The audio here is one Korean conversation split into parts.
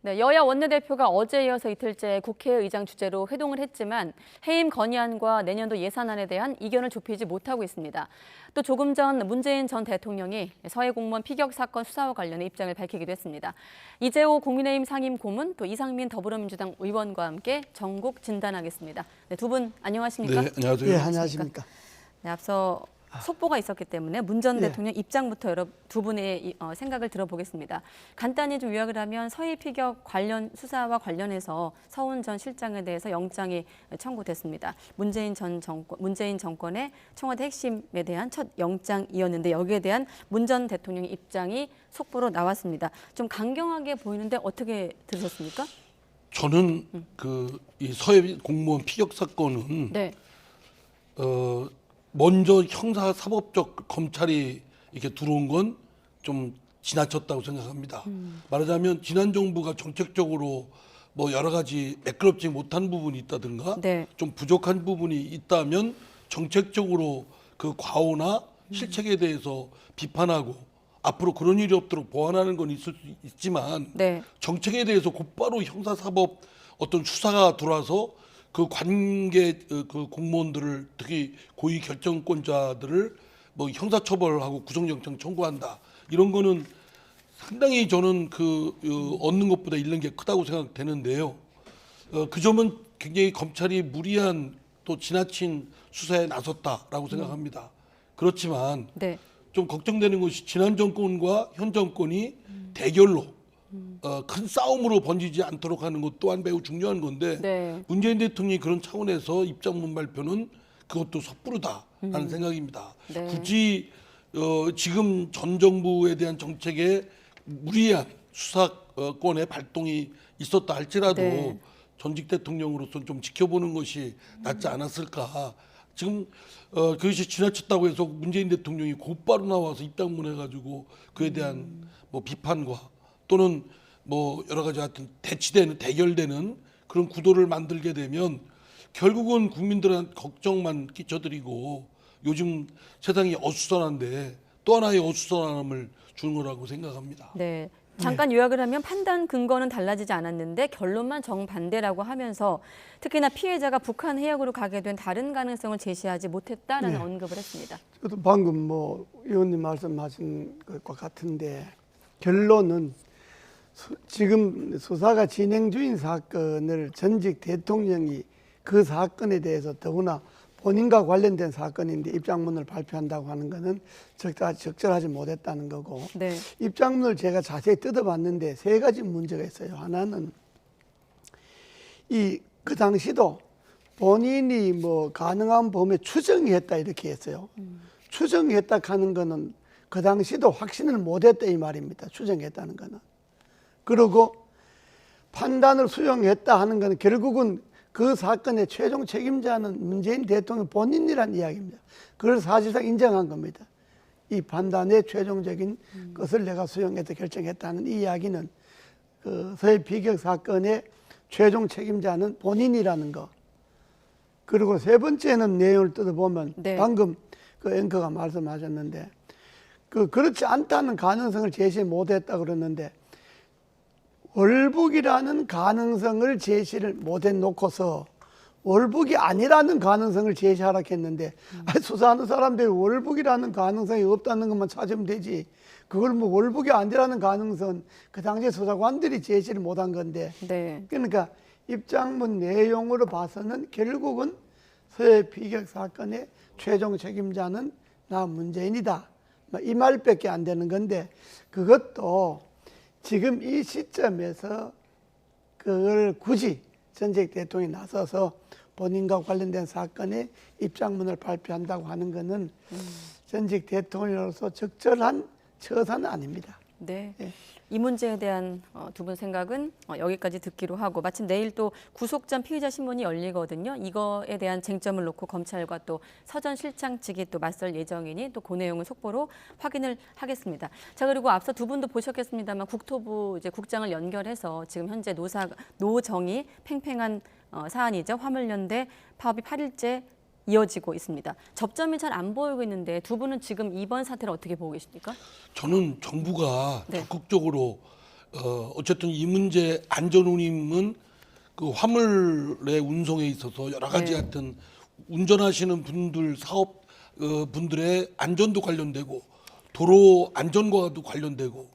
네, 여야 원내대표가 어제 이어서 이틀째 국회의장 주재로 회동을 했지만 해임 건의안과 내년도 예산안에 대한 이견을 좁히지 못하고 있습니다. 또 조금 전 문재인 전 대통령이 서해 공무원 피격 사건 수사와 관련해 입장을 밝히기도 했습니다. 이재호 국민의힘 상임고문 또 이상민 더불어민주당 의원과 함께 전국 진단하겠습니다. 네, 두 분 안녕하십니까? 네, 안녕하세요. 네, 안녕하십니까? 네, 앞서 속보가 있었기 때문에 문 전 네. 대통령 입장부터 두 분의 생각을 들어보겠습니다. 간단히 좀 요약을 하면 서해 피격 관련 수사와 관련해서 서훈 전 실장에 대해서 영장이 청구됐습니다. 문재인 정권의 청와대 핵심에 대한 첫 영장이었는데 여기에 대한 문 전 대통령의 입장이 속보로 나왔습니다. 좀 강경하게 보이는데 어떻게 들으셨습니까? 저는 이 서해 공무원 피격 사건은 네. 먼저 형사사법적 검찰이 이렇게 들어온 건 좀 지나쳤다고 생각합니다. 말하자면 지난 정부가 정책적으로 뭐 여러 가지 매끄럽지 못한 부분이 있다든가 네. 좀 부족한 부분이 있다면 정책적으로 그 과오나 실책에 대해서 비판하고 앞으로 그런 일이 없도록 보완하는 건 있을 수 있지만 네. 정책에 대해서 곧바로 형사사법 어떤 수사가 들어와서 그 관계 그 공무원들을 특히 고위 결정권자들을 뭐 형사처벌하고 구속영장 청구한다 이런 거는 상당히 저는 얻는 것보다 잃는 게 크다고 생각되는데요. 그 점은 굉장히 검찰이 무리한 또 지나친 수사에 나섰다라고 생각합니다. 그렇지만 네. 좀 걱정되는 것이 지난 정권과 현 정권이 대결로 큰 싸움으로 번지지 않도록 하는 것 또한 매우 중요한 건데 네. 문재인 대통령이 그런 차원에서 입장문 발표는 그것도 섣부르다라는 생각입니다. 네. 굳이 지금 전 정부에 대한 정책에 무리한 수사권의 발동이 있었다 할지라도 네. 전직 대통령으로서 좀 지켜보는 것이 낫지 않았을까. 지금 그것이 지나쳤다고 해서 문재인 대통령이 곧바로 나와서 입장문 해가지고 그에 대한 뭐 비판과 또는 뭐 여러 가지 하여튼 대치되는 대결되는 그런 구도를 만들게 되면 결국은 국민들한테 걱정만 끼쳐드리고 요즘 세상이 어수선한데 또 하나의 어수선함을 주는 거라고 생각합니다. 네. 잠깐 요약을 하면 판단 근거는 달라지지 않았는데 결론만 정반대라고 하면서 특히나 피해자가 북한 해역으로 가게 된 다른 가능성을 제시하지 못했다라는 네. 언급을 했습니다. 저도 방금 뭐 의원님 말씀하신 것과 같은데 결론은 지금 수사가 진행 중인 사건을 전직 대통령이 그 사건에 대해서 더구나 본인과 관련된 사건인데 입장문을 발표한다고 하는 것은 적절하지 못했다는 거고 네. 입장문을 제가 자세히 뜯어봤는데 세 가지 문제가 있어요. 하나는 그 당시도 본인이 뭐 가능한 범위에 추정했다 이렇게 했어요. 추정했다 하는 거는 그 당시도 확신을 못했다 이 말입니다. 추정했다는 거는. 그리고 판단을 수용했다 하는 것은 결국은 그 사건의 최종 책임자는 문재인 대통령 본인이란 이야기입니다. 그걸 사실상 인정한 겁니다. 이 판단의 최종적인 것을 내가 수용했다 결정했다는 이 이야기는 그 서해 피격 사건의 최종 책임자는 본인이라는 거. 그리고 세 번째는 내용을 뜯어보면 네. 방금 그 앵커가 말씀하셨는데 그렇지 않다는 가능성을 제시 못했다 그러는데 월북이라는 가능성을 제시를 못해 놓고서 월북이 아니라는 가능성을 제시하라 했는데 수사하는 사람들이 월북이라는 가능성이 없다는 것만 찾으면 되지 그걸 뭐 월북이 아니라는 가능성은 그 당시에 수사관들이 제시를 못한 건데 네. 그러니까 입장문 내용으로 봐서는 결국은 서해 피격 사건의 최종 책임자는 나 문재인이다 이 말밖에 안 되는 건데 그것도 지금 이 시점에서 그걸 굳이 전직 대통령이 나서서 본인과 관련된 사건의 입장문을 발표한다고 하는 것은 전직 대통령으로서 적절한 처사는 아닙니다. 네. 예. 이 문제에 대한 두 분 생각은 여기까지 듣기로 하고 마침 내일 또 구속 전 피의자 신문이 열리거든요. 이거에 대한 쟁점을 놓고 검찰과 또 서전 실장 측이 또 맞설 예정이니 또 그 내용은 속보로 확인을 하겠습니다. 자, 그리고 앞서 두 분도 보셨겠습니다만 국토부 이제 국장을 연결해서 지금 현재 노정이 팽팽한 사안이죠. 화물연대 파업이 8일째 이어지고 있습니다. 접점이 잘 안 보이고 있는데 두 분은 지금 이번 사태를 어떻게 보고 계십니까? 저는 정부가 네. 적극적으로 어쨌든 이 문제 안전운임은 그 화물의 운송에 있어서 여러 가지 네. 하여튼 운전하시는 분들 사업 분들의 안전도 관련되고 도로 안전과도 관련되고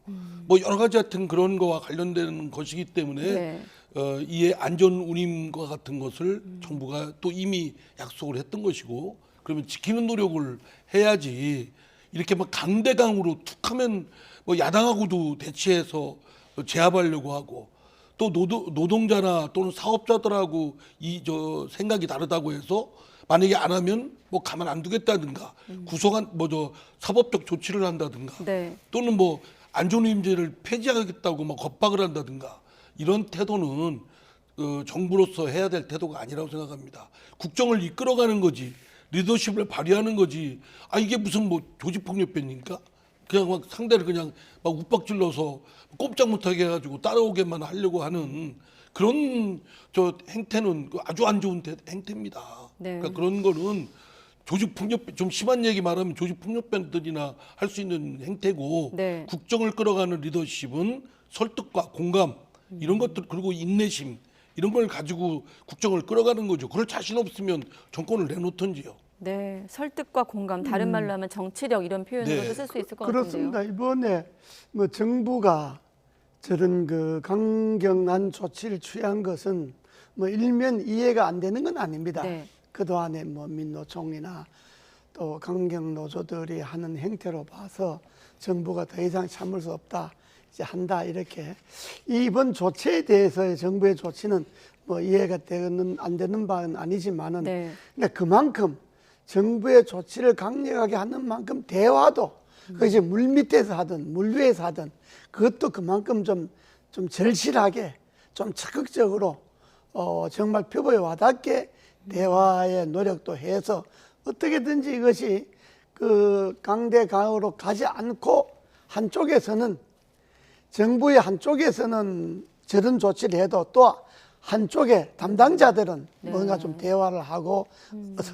뭐 여러 가지 하여튼 그런 거와 관련되는 것이기 때문에 네. 이에 안전운임과 같은 것을 정부가 또 이미 약속을 했던 것이고 그러면 지키는 노력을 해야지 이렇게 막 강대강으로 툭하면 뭐 야당하고도 대치해서 제압하려고 하고 또 노동자나 또는 사업자들하고 이 저 생각이 다르다고 해서 만약에 안 하면 뭐 가만 안 두겠다든가 구속한 뭐 저 사법적 조치를 한다든가 네. 또는 뭐 안전운임제를 폐지하겠다고 막 겁박을 한다든가 이런 태도는 정부로서 해야 될 태도가 아니라고 생각합니다. 국정을 이끌어가는 거지 리더십을 발휘하는 거지. 아 이게 무슨 뭐 조직폭력배입니까? 그냥 막 상대를 그냥 막 욱박질러서 꼼짝 못하게 해가지고 따라오게만 하려고 하는 그런 저 행태는 아주 안 좋은 행태입니다. 네. 그러니까 그런 거는 조직폭력 좀 심한 얘기 말하면 조직폭력배들이나 할 수 있는 행태고 네. 국정을 끌어가는 리더십은 설득과 공감 이런 것들 그리고 인내심 이런 걸 가지고 국정을 끌어가는 거죠. 그럴 자신 없으면 정권을 내놓던지요. 네. 설득과 공감, 다른 말로 하면 정치력 이런 표현으로도 네. 쓸 수 있을 것 그렇습니다. 같은데요. 이번에 뭐 정부가 저런 그 강경한 조치를 취한 것은 뭐 일면 이해가 안 되는 건 아닙니다. 네. 그동안에 뭐 민노총이나 또 강경 노조들이 하는 행태로 봐서 정부가 더 이상 참을 수 없다. 이제 한다 이렇게 이번 조치에 대해서의 정부의 조치는 뭐 이해가 되는 안 되는 바는 아니지만은 네. 근데 그만큼 정부의 조치를 강력하게 하는 만큼 대화도 그 이제 물 밑에서 하든 물 위에서 하든 그것도 그만큼 좀 절실하게 좀 적극적으로 정말 표보에 와닿게 대화의 노력도 해서 어떻게든지 이것이 그 강대강으로 가지 않고 한쪽에서는 정부의 한쪽에서는 저런 조치를 해도 또 한쪽에 담당자들은 뭔가 좀 대화를 하고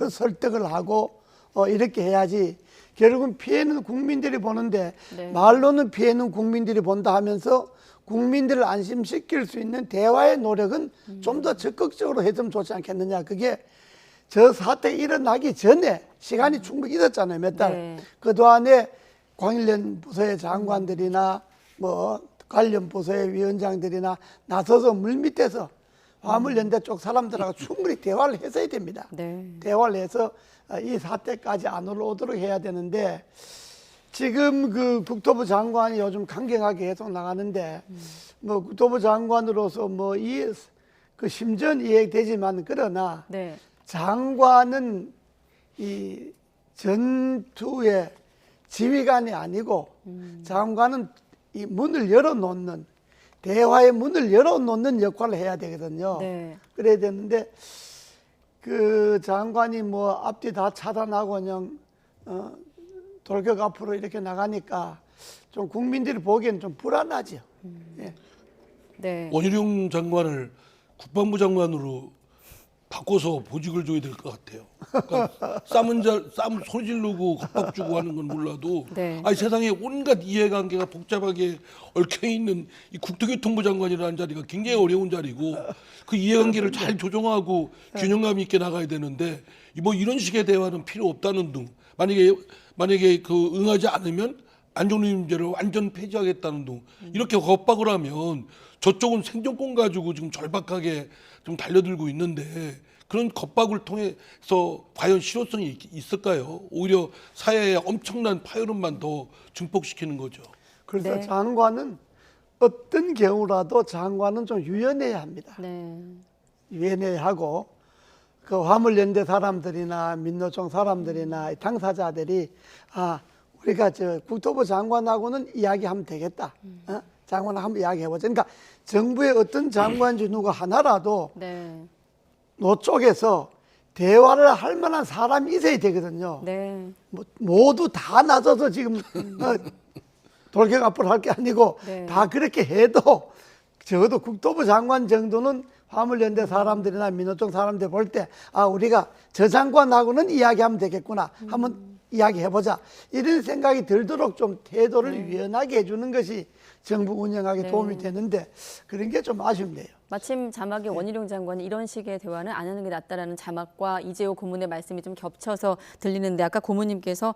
설득을 하고 이렇게 해야지 결국은 피해는 국민들이 보는데 네. 말로는 피해는 국민들이 본다 하면서 국민들을 안심시킬 수 있는 대화의 노력은 좀 더 적극적으로 했으면 좋지 않겠느냐. 그게 저 사태 일어나기 전에 시간이 충분히 있었잖아요. 몇 달. 네. 그동안에 관련 부서의 장관들이나 뭐 관련 부서의 위원장들이나 나서서 물밑에서 화물연대 쪽 사람들하고 충분히 대화를 했어야 됩니다. 네. 대화를 해서 이 사태까지 안 올라오도록 해야 되는데 지금 그 국토부 장관이 요즘 강경하게 계속 나가는데 뭐 국토부 장관으로서 뭐 이 그 심전 이해되지만 그러나 네. 장관은 이 전투의 지휘관이 아니고 장관은 이 문을 열어놓는 대화의 문을 열어놓는 역할을 해야 되거든요. 네. 그래야 되는데 그 장관이 뭐 앞뒤 다 차단하고 그냥 돌격 앞으로 이렇게 나가니까 좀 국민들이 보기에는 좀 불안하죠. 예. 네. 원희룡 장관을 국방부 장관으로 바꿔서 보직을 줘야 될 것 같아요. 그러니까 쌈 소리 지르고 겁박 주고 하는 건 몰라도 네. 아니 세상에 온갖 이해관계가 복잡하게 얽혀 있는 이 국토교통부 장관이라는 자리가 굉장히 어려운 자리고 그 이해관계를 잘 조정하고 균형감 있게 나가야 되는데 뭐 이런 식의 대화는 필요 없다는 등 만약에 그 응하지 않으면 안전운임제를 완전 폐지하겠다는 등 이렇게 겁박을 하면 저쪽은 생존권 가지고 지금 절박하게 좀 달려들고 있는데 그런 겁박을 통해서 과연 실효성이 있을까요? 오히려 사회에 엄청난 파열음만 더 증폭시키는 거죠. 그래서 네. 장관은 어떤 경우라도 장관은 좀 유연해야 합니다. 네. 유연해야 하고 그 화물연대 사람들이나 민노총 사람들이나 당사자들이 우리가 저 국토부 장관하고는 이야기하면 되겠다. 장관하고 한번 이야기해보자. 그러니까 정부의 어떤 장관인지 누가 하나라도 네. 노 쪽에서 대화를 할 만한 사람이 있어야 되거든요. 네. 뭐 모두 다 나서서 지금 돌격 앞으로 할 게 아니고 네. 다 그렇게 해도 적어도 국토부 장관 정도는 화물연대 사람들이나 민노총 사람들 볼 때 우리가 저 장관하고는 이야기하면 되겠구나 한번 이야기해보자 이런 생각이 들도록 좀 태도를 유연하게 해주는 것이 정부 운영하기 네. 도움이 되는데 그런 게 좀 아쉽네요. 마침 자막에 원희룡 장관이 이런 식의 대화는 안 하는 게 낫다라는 자막과 이재호 고문의 말씀이 좀 겹쳐서 들리는데 아까 고문님께서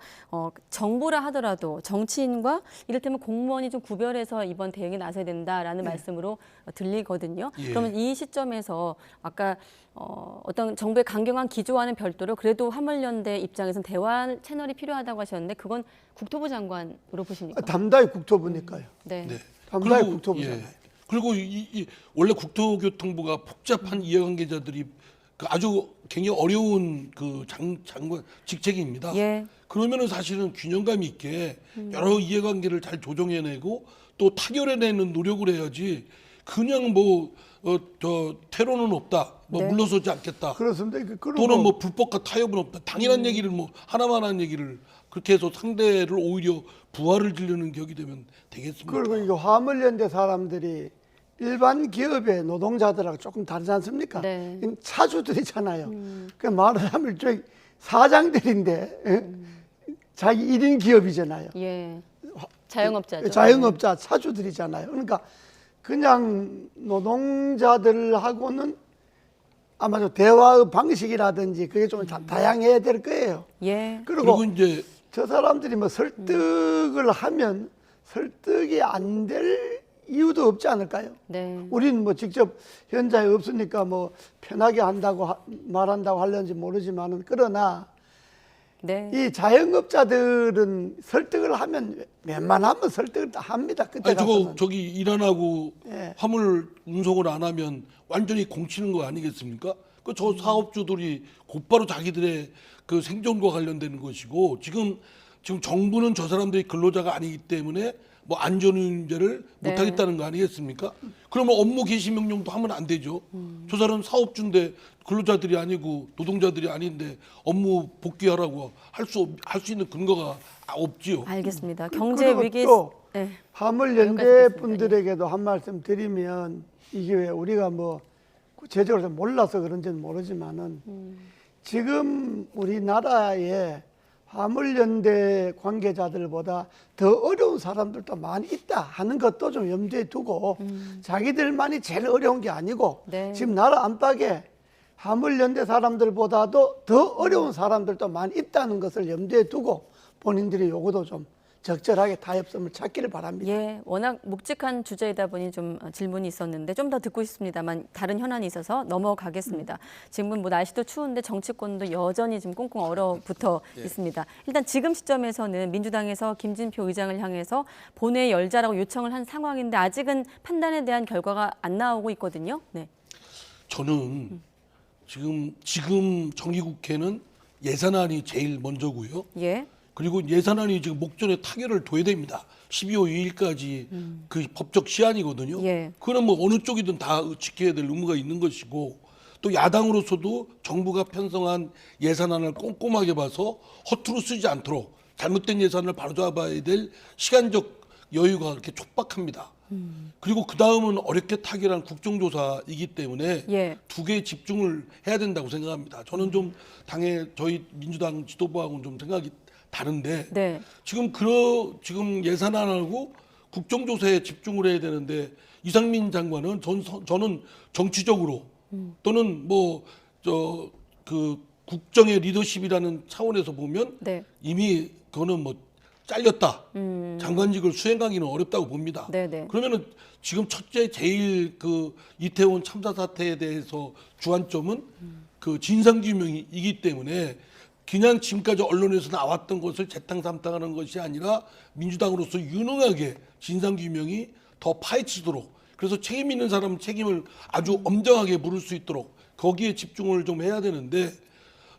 정부라 하더라도 정치인과 이를테면 공무원이 좀 구별해서 이번 대응에 나서야 된다라는 말씀으로 들리거든요. 예. 그러면 이 시점에서 아까 어떤 정부의 강경한 기조와는 별도로 그래도 화물연대 입장에서는 대화 채널이 필요하다고 하셨는데 그건 국토부 장관으로 보십니까? 담당이 국토부니까요. 네. 네. 담당이 그리고, 국토부잖아요. 그리고 원래 국토교통부가 복잡한 이해관계자들이 그 아주 굉장히 어려운 그 장관 직책입니다. 예. 그러면은 사실은 균형감 있게 여러 이해관계를 잘 조정해내고 또 타결해내는 노력을 해야지 그냥 저 테러는 없다, 네. 물러서지 않겠다, 그렇습니다. 그리고 또는 불법과 타협은 없다. 당연한 얘기를 하나만 한 얘기를 그렇게 해서 상대를 오히려 부활을 지르는 격이 되면 되겠습니까? 그리고 이거 화물연대 사람들이 일반 기업의 노동자들하고 조금 다르지 않습니까? 네. 차주들이잖아요. 그 말하자면 일종의 사장들인데 자기 1인 기업이잖아요. 예. 자영업자죠. 자영업자 차주들이잖아요. 그러니까 그냥 노동자들하고는 아마도 대화의 방식이라든지 그게 좀 다양해야 될 거예요. 예. 그리고 이제 저 사람들이 뭐 설득을 하면 설득이 안 될 이유도 없지 않을까요? 네. 우리는 뭐 직접 현장에 없으니까 뭐 편하게 말한다고 하려는지 모르지만은 그러나 네. 이 자영업자들은 설득을 하면 웬만하면 설득을 다 합니다. 그때 아니 가서는. 저기 일 안 하고 예. 화물 운송을 안 하면 완전히 공치는 거 아니겠습니까? 그 저 사업주들이 곧바로 자기들의 그 생존과 관련되는 것이고 지금 정부는 저 사람들이 근로자가 아니기 때문에 뭐 안전운전을 네. 못하겠다는 거 아니겠습니까? 그러면 업무 개시 명령도 하면 안 되죠. 저 사람 사업주인데 근로자들이 아니고 노동자들이 아닌데 업무 복귀하라고 할 수 있는 근거가 없지요. 알겠습니다. 경제 그리고 위기. 또 네. 화물연대 여기까지 분들에게도 한 말씀 드리면 이게 왜 우리가 뭐 구체적으로 몰라서 그런지는 모르지만은 지금 우리나라에 화물연대 관계자들보다 더 어려운 사람들도 많이 있다 하는 것도 좀 염두에 두고 자기들만이 제일 어려운 게 아니고 네. 지금 나라 안팎에 화물연대 사람들보다도 더 어려운 사람들도 많이 있다는 것을 염두에 두고 본인들이 요거도 좀 적절하게 타협점을 찾기를 바랍니다. 예, 워낙 묵직한 주제이다 보니 좀 질문이 있었는데 좀 더 듣고 싶습니다만 다른 현안이 있어서 넘어가겠습니다. 지금은 뭐 날씨도 추운데 정치권도 여전히 지금 꽁꽁 얼어붙어 있습니다. 일단 지금 시점에서는 민주당에서 김진표 의장을 향해서 본회의 열자라고 요청을 한 상황인데 아직은 판단에 대한 결과가 안 나오고 있거든요. 네. 저는 지금 정기국회는 예산안이 제일 먼저고요. 예. 그리고 예산안이 지금 목전에 타결을 둬야 됩니다. 12월 2일까지 그 법적 시한이거든요. 예. 그거는 뭐 어느 쪽이든 다 지켜야 될 의무가 있는 것이고 또 야당으로서도 정부가 편성한 예산안을 꼼꼼하게 봐서 허투루 쓰지 않도록 잘못된 예산을 바로잡아야 될 시간적 여유가 그렇게 촉박합니다. 그리고 그 다음은 어렵게 타결한 국정조사이기 때문에 예. 두 개에 집중을 해야 된다고 생각합니다. 저는 좀 저희 민주당 지도부하고는 좀 생각이 다른데 네. 지금 예산안하고 국정조사에 집중을 해야 되는데 이상민 장관은 저는 정치적으로 또는 그 국정의 리더십이라는 차원에서 보면 네. 이미 그거는 뭐 잘렸다. 장관직을 수행하기는 어렵다고 봅니다. 네네. 그러면은 지금 제일 그 이태원 참사 사태에 대해서 주안점은 그 진상규명이기 때문에 그냥 지금까지 언론에서 나왔던 것을 재탕삼탕하는 것이 아니라 민주당으로서 유능하게 진상규명이 더 파헤치도록 그래서 책임 있는 사람은 책임을 아주 엄정하게 물을 수 있도록 거기에 집중을 좀 해야 되는데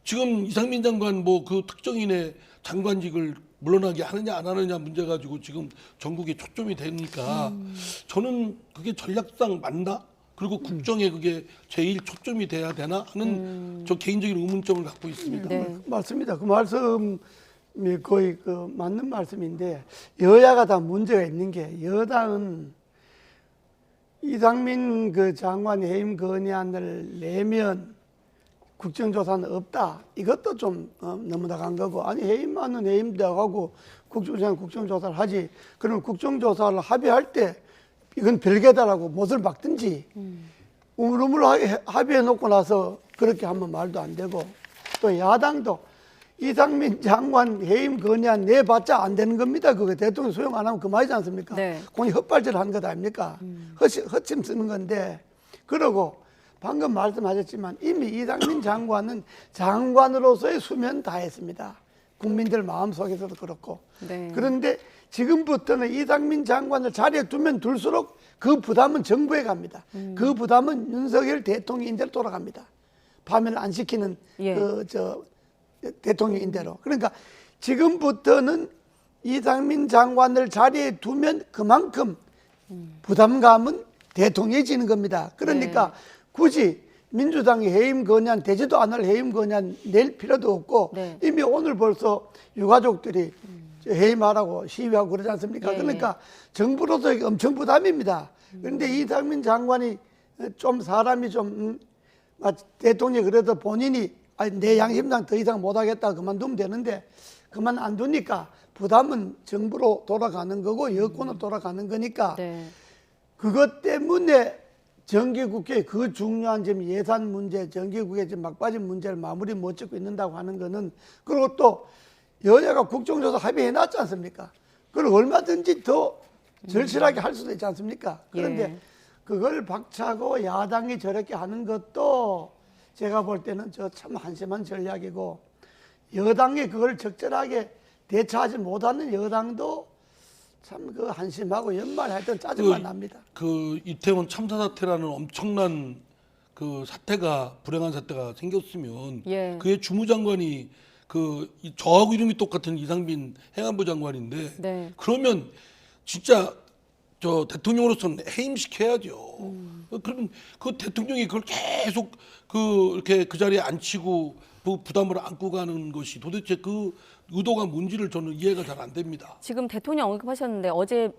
지금 이상민 장관 그 특정인의 장관직을 물러나게 하느냐 안 하느냐 문제 가지고 지금 전국에 초점이 되니까 저는 그게 전략상 맞나? 그리고 국정에 그게 제일 초점이 돼야 되나 하는 저 개인적인 의문점을 갖고 있습니다. 네. 맞습니다. 그 말씀이 거의 그 맞는 말씀인데 여야가 다 문제가 있는 게 여당은 이상민 그 장관 해임 건의안을 내면 국정조사는 없다. 이것도 좀 너무 나간 거고, 아니 해임하는 해임도 하고 국정조사는 국정조사를 하지. 그러면 국정조사를 합의할 때 이건 별개다라고 못을 박든지 우물우물 합의해 놓고 나서 그렇게 하면 말도 안 되고, 또 야당도 이상민 장관 해임 건의안 내봤자 안 되는 겁니다. 그거 대통령 수용 안 하면 그만이지 않습니까? 네. 그건 헛발질 하는 것 아닙니까? 허침 쓰는 건데. 그러고 방금 말씀하셨지만 이미 이상민 장관은 장관으로서의 수면 다 했습니다. 국민들 마음속에서도 그렇고. 네. 그런데 지금부터는 이상민 장관을 자리에 두면 둘수록 그 부담은 정부에 갑니다. 그 부담은 윤석열 대통령인대로 돌아갑니다. 파면을 안 시키는 예. 대통령인대로. 그러니까 지금부터는 이상민 장관을 자리에 두면 그만큼 부담감은 대통령이 지는 겁니다. 그러니까 네. 굳이 민주당이 해임 건의안 되지도 않을 해임 건의안 낼 필요도 없고 네. 이미 오늘 벌써 유가족들이 해임하라고 시위하고 그러지 않습니까? 예, 그러니까 정부로서 이게 엄청 부담입니다. 그런데 이상민 장관이 좀 사람이 좀 대통령이 그래도 본인이 아니, 내 양심상 더 이상 못하겠다 그만두면 되는데 그만 안 두니까 부담은 정부로 돌아가는 거고 여권으로 돌아가는 거니까 네. 그것 때문에 정기국회 그 중요한 지금 예산 문제, 정기국회 지금 막빠진 문제를 마무리 못 짓고 있는다고 하는 거는, 그리고 또 여야가 국정조사 합의해놨지 않습니까? 그걸 얼마든지 더 절실하게 할 수도 있지 않습니까? 그런데 예. 그걸 박차고 야당이 저렇게 하는 것도 제가 볼 때는 저 참 한심한 전략이고, 여당이 그걸 적절하게 대처하지 못하는 여당도 참 그 한심하고 연말 하여튼 짜증만 납니다. 그 이태원 참사 사태라는 엄청난 그 사태가, 불행한 사태가 생겼으면 예. 그의 주무장관이 저하고 이름이 똑같은 이상민 행안부 장관인데 네. 그러면 진짜 저 대통령으로서는 해임시켜야죠. 그럼 그 대통령이 그걸 계속 이렇게 그 자리에 앉히고 부담을 안고 가는 것이 도대체 그 의도가 뭔지를 저는 이해가 잘 안 됩니다. 지금 대통령 언급하셨는데 어제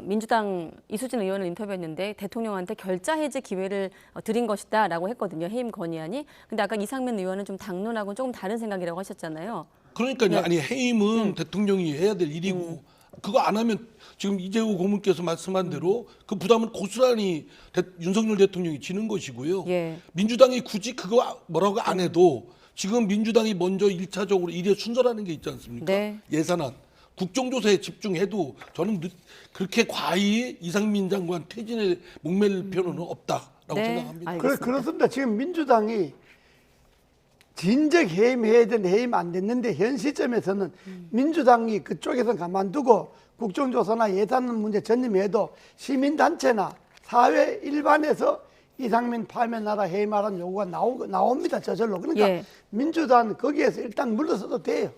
민주당 이수진 의원을 인터뷰했는데 대통령한테 결자 해제 기회를 드린 것이다라고 했거든요. 해임 건의안이. 근데 아까 이상민 의원은 좀 당론하고는 조금 다른 생각이라고 하셨잖아요. 그러니까요. 네. 아니 해임은 대통령이 해야 될 일이고 그거 안 하면 지금 이재호 고문께서 말씀한 대로 그 부담은 고스란히 윤석열 대통령이 지는 것이고요. 예. 민주당이 굳이 그거 뭐라고 안 해도 지금 민주당이 먼저 1차적으로 일의 순서라는 게 있지 않습니까? 네. 예산안. 국정조사에 집중해도 저는 그렇게 과히 이상민 장관 퇴진에 목맬 필요는 없다라고 네, 생각합니다. 알겠습니다. 그렇습니다. 지금 민주당이 진작 해임해야 되는데 해임 안 됐는데 현 시점에서는 민주당이 그쪽에서 가만두고 국정조사나 예산 문제 전념해도 시민단체나 사회 일반에서 이상민 파면하라 해임하라는 요구가 나옵니다. 저절로. 그러니까 예. 민주당 거기에서 일단 물러서도 돼요.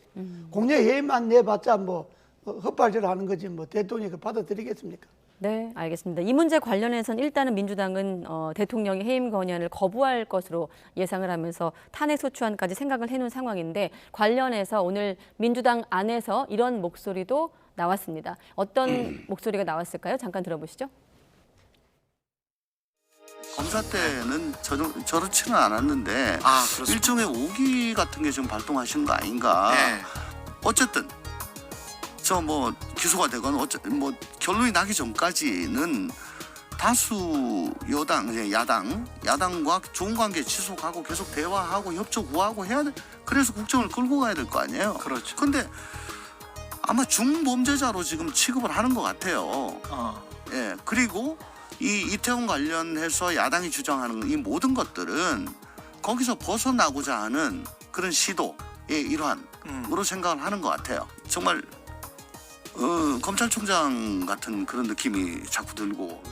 공약 해임만 내봤자 뭐 헛발질 하는 거지 뭐 대통령이 받아들이겠습니까? 네, 알겠습니다. 이 문제 관련해서는 일단은 민주당은 대통령이 해임 건의안을 거부할 것으로 예상을 하면서 탄핵 소추안까지 생각을 해놓은 상황인데 관련해서 오늘 민주당 안에서 이런 목소리도 나왔습니다. 어떤 목소리가 나왔을까요? 잠깐 들어보시죠. 검사 때는 저렇지는 않았는데 그렇습니다. 일종의 오기 같은 게 좀 발동하신 거 아닌가. 네. 어쨌든 저 뭐 기소가 되건 뭐 결론이 나기 전까지는 다수 여당, 이제 야당과 좋은 관계 지속하고 계속 대화하고 협조 구하고 해야 돼. 그래서 국정을 끌고 가야 될 거 아니에요. 그렇죠. 근데 아마 중범죄자로 지금 취급을 하는 것 같아요. 예, 그리고 이 이태원 관련해서 야당이 주장하는 이 모든 것들은 거기서 벗어나고자 하는 그런 시도의 일환으로 생각을 하는 것 같아요. 정말 검찰총장 같은 그런 느낌이 자꾸 들고.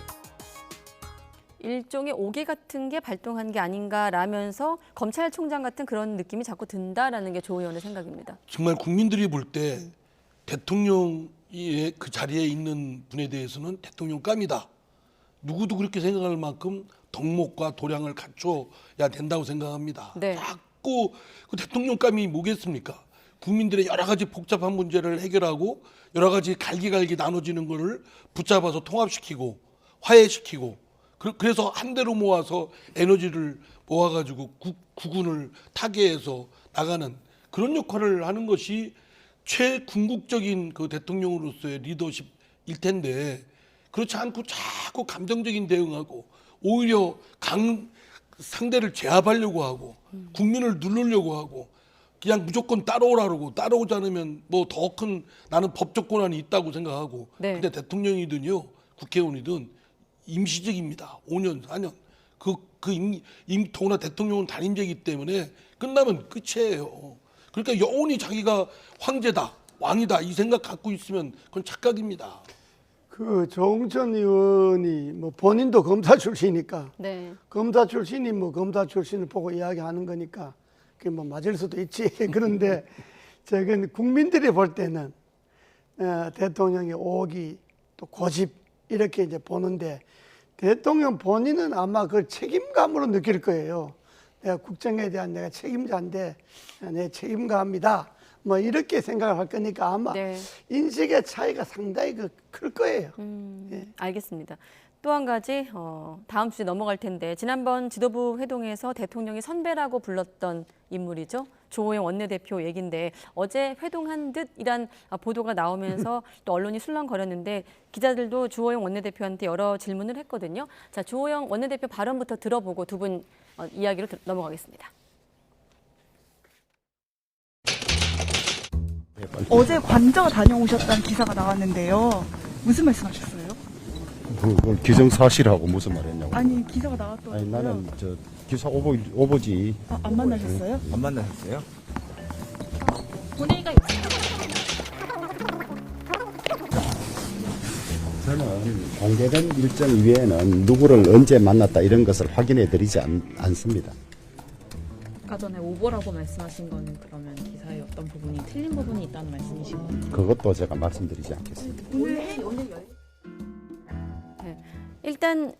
일종의 오개 같은 게 발동한 게 아닌가라면서 검찰총장 같은 그런 느낌이 자꾸 든다라는 게 조 의원의 생각입니다. 정말 국민들이 볼 때 대통령이 그 자리에 있는 분에 대해서는 대통령감이다. 누구도 그렇게 생각할 만큼 덕목과 도량을 갖춰야 된다고 생각합니다. 네. 자꾸 그 대통령감이 뭐겠습니까? 국민들의 여러 가지 복잡한 문제를 해결하고 여러 가지 갈기갈기 나눠지는 거를 붙잡아서 통합시키고 화해시키고 그래서 한 대로 모아서 에너지를 모아가지고 국군을 타개해서 나가는 그런 역할을 하는 것이 최궁극적인 그 대통령으로서의 리더십일 텐데 그렇지 않고 자꾸 감정적인 대응하고 오히려 상대를 제압하려고 하고 국민을 누르려고 하고 그냥 무조건 따라오라고 따라오지 않으면 뭐 더 큰 나는 법적 권한이 있다고 생각하고 네. 근데 대통령이든요 국회의원이든 임시직입니다. 5년 4년 더구나 대통령은 단임제이기 때문에 끝나면 끝이에요. 그러니까 영원히 자기가 황제다 왕이다 이 생각 갖고 있으면 그건 착각입니다. 그 조홍천 의원이 뭐 본인도 검사 출신이니까 네. 검사 출신이 뭐 검사 출신을 보고 이야기하는 거니까 그게 뭐 맞을 수도 있지. 그런데 저건 국민들이 볼 때는 대통령의 오기 또 고집 이렇게 이제 보는데 대통령 본인은 아마 그 책임감으로 느낄 거예요. 내가 국정에 대한 내가 책임자인데 내 책임감이다. 뭐 이렇게 생각을 할 거니까 아마 네. 인식의 차이가 상당히 클 거예요. 예. 알겠습니다. 또 한 가지 다음 주에 넘어갈 텐데 지난번 지도부 회동에서 대통령이 선배라고 불렀던 인물이죠. 주호영 원내대표 얘긴데 어제 회동한 듯이란 보도가 나오면서 또 언론이 술렁거렸는데 기자들도 주호영 원내대표한테 여러 질문을 했거든요. 자, 주호영 원내대표 발언부터 들어보고 두 분 이야기로 넘어가겠습니다. 어제 관저 다녀오셨다는 기사가 나왔는데요. 무슨 말씀하셨어요? 그걸 기정사실하고 무슨 말했냐고. 아니 기사가 나왔더라고요. 아니 나는 저 기사 오보지. 안 만나셨어요? 안 만나셨어요? 본회의가 저는 공개된 일정 이외에는 누구를 언제 만났다 이런 것을 확인해 드리지 않습니다. 아까 전에 오보라고 말씀하신 거는 그러면 기사의 어떤 부분이 틀린 부분이 있다는 말씀이신 거예요? 그것도 제가 말씀드리지 않겠습니다. 일단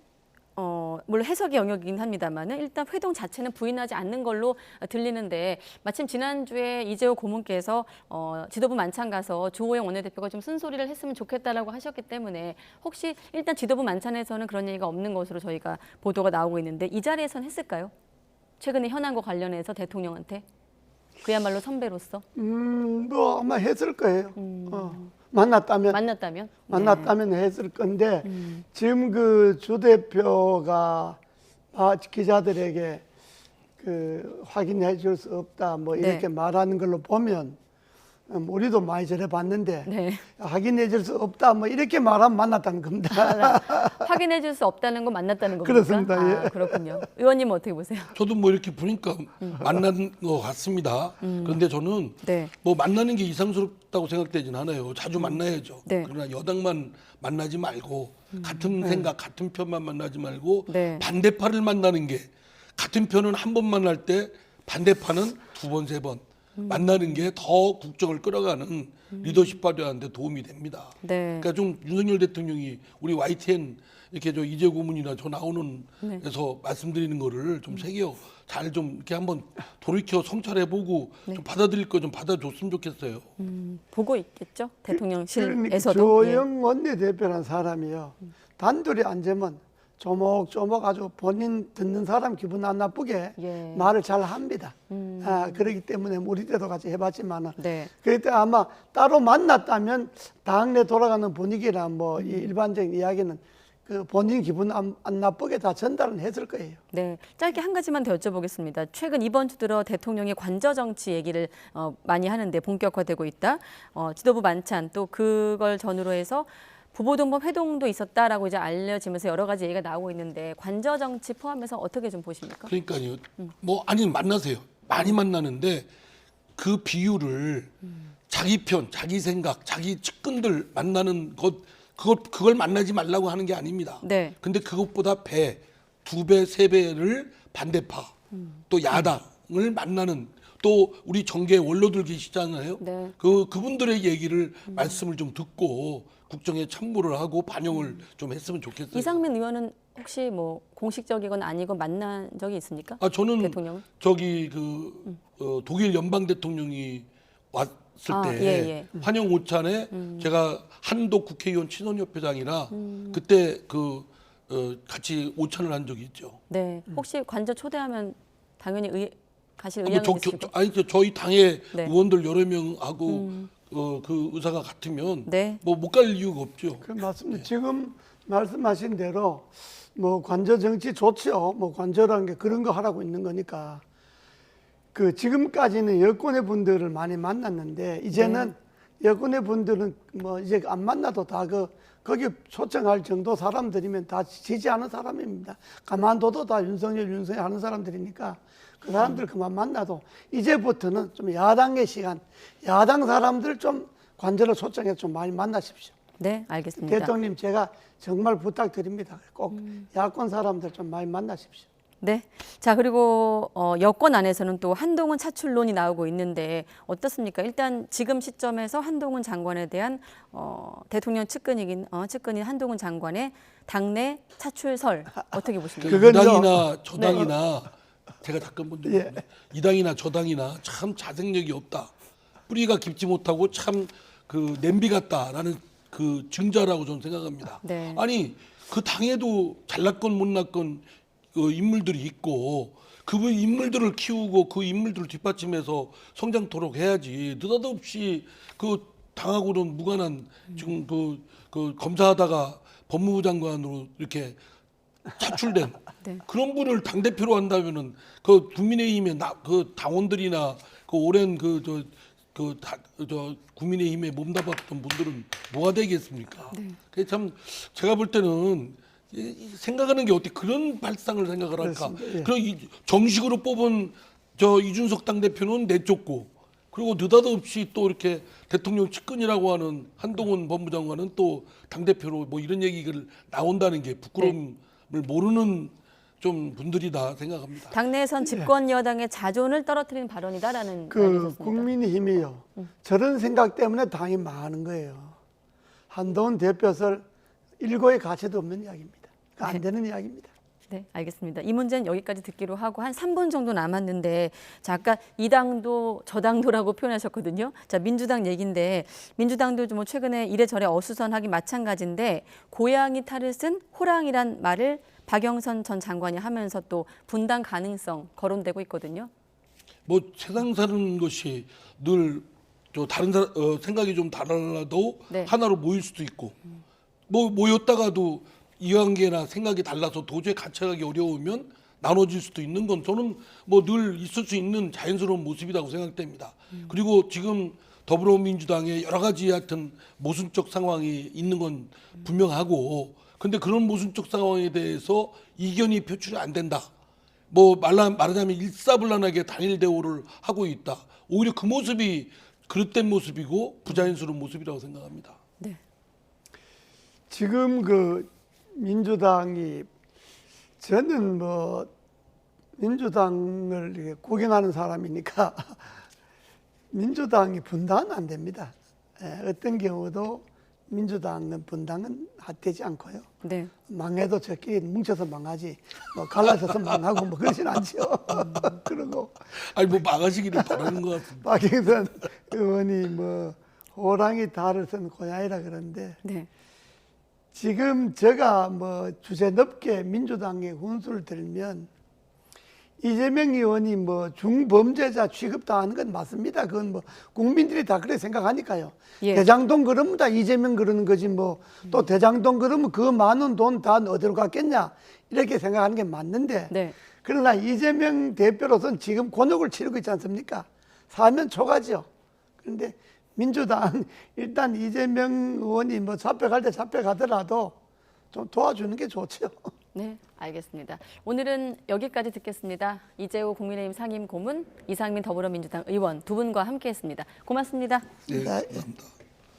물론 해석의 영역이긴 합니다만은 일단 회동 자체는 부인하지 않는 걸로 들리는데 마침 지난주에 이재호 고문께서 지도부 만찬 가서 주호영 원내대표가 좀 쓴소리를 했으면 좋겠다라고 하셨기 때문에 혹시 일단 지도부 만찬에서는 그런 얘기가 없는 것으로 저희가 보도가 나오고 있는데 이 자리에서는 했을까요? 최근에 현안과 관련해서 대통령한테 그야말로 선배로서 뭐 아마 했을 거예요. 만났다면 만났다면 했을 건데 지금 그 주 대표가 기자들에게 그 확인해 줄 수 없다 뭐 이렇게 네. 말하는 걸로 보면 우리도 많이 전해봤는데 네. 확인해 줄 수 없다 뭐 이렇게 말하면 만났다는 겁니다. 확인해 줄 수 없다는 건 만났다는 겁니까? 그렇습니다. 예. 아, 그렇군요. 의원님은 어떻게 보세요? 저도 뭐 이렇게 보니까 만난 것 같습니다. 그런데 저는 네. 뭐 만나는 게 이상스럽다고 생각되진 않아요. 자주 만나야죠. 네. 그러나 여당만 만나지 말고 같은 생각, 같은 편만 만나지 말고 네. 반대파를 만나는 게 같은 편은 한 번 만날 때 반대파는 두 번, 세 번 만나는 게 더 국정을 끌어가는 리더십 발휘하는데 도움이 됩니다. 네. 그러니까 좀 윤석열 대통령이 우리 YTN 이렇게 저 이재 고문이나 저 나오는 에서 말씀드리는 거를 좀 새겨 잘 좀 이렇게 한번 돌이켜 성찰해보고 좀 받아들일 거 좀 받아줬으면 좋겠어요. 보고 있겠죠? 그러니까 대통령실에서도. 조영 원내대표라는 사람이요. 단둘이 앉으면 조목조목 아주 본인 듣는 사람 기분 안 나쁘게 예. 말을 잘 합니다. 그렇기 때문에 우리 때도 같이 해봤지만은 네. 그때 아마 따로 만났다면 당내 돌아가는 분위기나 뭐 이 일반적인 이야기는 그 본인 기분 안 나쁘게 다 전달은 했을 거예요. 네, 짧게 한 가지만 더 여쭤보겠습니다. 최근 이번 주 들어 대통령이 관저 정치 얘기를 많이 하는데 본격화되고 있다. 지도부 만찬 또 그걸 전후로 해서 부보동법 회동도 있었다라고 이제 알려지면서 여러 가지 얘기가 나오고 있는데 관저 정치 포함해서 어떻게 좀 보십니까? 그러니까요. 뭐 아니 만나세요. 많이 만나는데 그 비율을 자기 편, 자기 생각, 자기 측근들 만나는 그걸 만나지 말라고 하는 게 아닙니다. 네. 근데 그것보다 두 배, 세 배를 반대파 또 야당을 만나는 또 우리 정계 원로들 계시잖아요. 네. 그분들의 얘기를 말씀을 좀 듣고 국정에 참고를 하고 반영을 좀 했으면 좋겠어요. 이상민 의원은 혹시 뭐 공식적이건 아니건 만난 적이 있습니까? 저는 대통령? 저기 독일 연방 대통령이 왔을 때 예. 환영 오찬에 제가 한독 국회의원 친원협회장이라 그때 같이 오찬을 한 적이 있죠. 네. 혹시 관저 초대하면 당연히 가실 뭐 의향이 있으실까요? 아니 저희 당의 네. 의원들 여러 명하고 그 의사가 같으면 네. 뭐 못 갈 이유가 없죠. 그 맞습니다. 지금 말씀하신 대로 뭐 관저 정치 좋죠. 뭐 관저라는 게 그런 거 하라고 있는 거니까. 그 지금까지는 여권의 분들을 많이 만났는데 이제는 여권의 분들은 뭐 이제 안 만나도 다 거기 초청할 정도 사람들이면 다 지지하는 사람입니다. 가만둬도 다 윤석열 하는 사람들이니까 그 사람들 그만 만나도 이제부터는 좀 야당의 시간, 야당 사람들 좀 관저를 초청해서 좀 많이 만나십시오. 네, 알겠습니다. 대통령 제가 정말 부탁드립니다. 꼭 야권 사람들 좀 많이 만나십시오. 네. 자, 그리고 여권 안에서는 또 한동훈 차출론이 나오고 있는데 어떻습니까? 일단 지금 시점에서 한동훈 장관에 대한 대통령 측근인 한동훈 장관의 당내 차출설 어떻게 보십니까? 그건요. 이당이나 저당이나 제가 잠깐 좀 예. 이당이나 저당이나 참 자생력이 없다. 뿌리가 깊지 못하고 참 그 냄비 같다라는 그 증자라고 저는 생각합니다. 네. 아니 그 당에도 잘났건 못났건 그 인물들이 있고 그 인물들을 키우고 그 인물들을 뒷받침해서 성장토록 해야지 느닷없이 그 당하고는 무관한 지금 그 검사하다가 법무부 장관으로 이렇게 차출된 네. 그런 분을 당 대표로 한다면은 그 국민의힘의 그 당원들이나 그 오랜 저 국민의힘에 몸담았던 분들은 뭐가 되겠습니까? 그래서 참 제가 볼 때는 생각하는 게 어떻게 그런 발상을 생각을 할까? 그렇습니다. 예. 그럼 정식으로 뽑은 저 이준석 당 대표는 내쫓고 그리고 느닷없이 또 이렇게 대통령 측근이라고 하는 한동훈 법무장관은 또 당 대표로 뭐 이런 얘기를 나온다는 게 부끄러움을 모르는 좀 분들이다 생각합니다. 당내에선 집권 여당의 자존을 떨어뜨리는 발언이다라는 말이 그 있었습니다. 국민의힘이요. 저런 생각 때문에 당이 망하는 거예요. 한동훈 대표설 일고의 가치도 없는 이야기입니다. 안 되는 이야기입니다. 네, 알겠습니다. 이 문제는 여기까지 듣기로 하고 한 3분 정도 남았는데 자, 아까 이 당도 저 당도라고 표현하셨거든요. 자, 민주당 얘기인데 민주당도 뭐 최근에 이래저래 어수선하기 마찬가지인데 고양이 탈을 쓴 호랑이란 말을 박영선 전 장관이 하면서 또 분당 가능성 거론되고 있거든요. 뭐 세상 사는 것이 늘 저 다른 사람 생각이 좀 달라도 네. 하나로 모일 수도 있고 뭐 모였다가도 이해관계나 생각이 달라서 도저히 같이 가기 어려우면 나눠질 수도 있는 건 저는 뭐 늘 있을 수 있는 자연스러운 모습이라고 생각됩니다. 그리고 지금 더불어민주당에 여러 가지 하여튼 모순적 상황이 있는 건 분명하고 근데 그런 모순적 상황에 대해서 이견이 표출이 안 된다. 뭐 말하자면 일사불란하게 단일 대우를 하고 있다. 오히려 그 모습이 그릇된 모습이고 부자연스러운 모습이라고 생각합니다. 네. 지금 그 민주당이 저는 뭐 민주당을 이렇게 구경하는 사람이니까 민주당이 분당은 안 됩니다. 어떤 경우도 민주당은 분당은 되지 않고요. 네. 망해도 저끼리 뭉쳐서 망하지 뭐 갈라져서 망하고 뭐 그러진 않죠. 그리고 아니 뭐 망하시기를 바라는 것 같습니다. 박영선 의원이 뭐 호랑이 달을 쓴 고양이라 그러는데 네. 지금 제가 뭐 주제 넓게 민주당의 훈수를 들면 이재명 의원이 뭐 중범죄자 취급당하는 건 맞습니다. 그건 뭐 국민들이 다 그렇게 생각하니까요. 예. 대장동 그러면 다 이재명 그러는 거지 뭐 또 대장동 그러면 그 많은 돈 다 어디로 갔겠냐 이렇게 생각하는 게 맞는데 네. 그러나 이재명 대표로서는 지금 곤욕을 치르고 있지 않습니까? 사면 초가죠. 그런데 민주당 일단 이재명 의원이 뭐 잡혀갈 때 잡혀가더라도 좀 도와주는 게 좋죠. 네, 알겠습니다. 오늘은 여기까지 듣겠습니다. 이재호 국민의힘 상임고문, 이상민 더불어민주당 의원 두 분과 함께했습니다. 고맙습니다. 네, 감사합니다.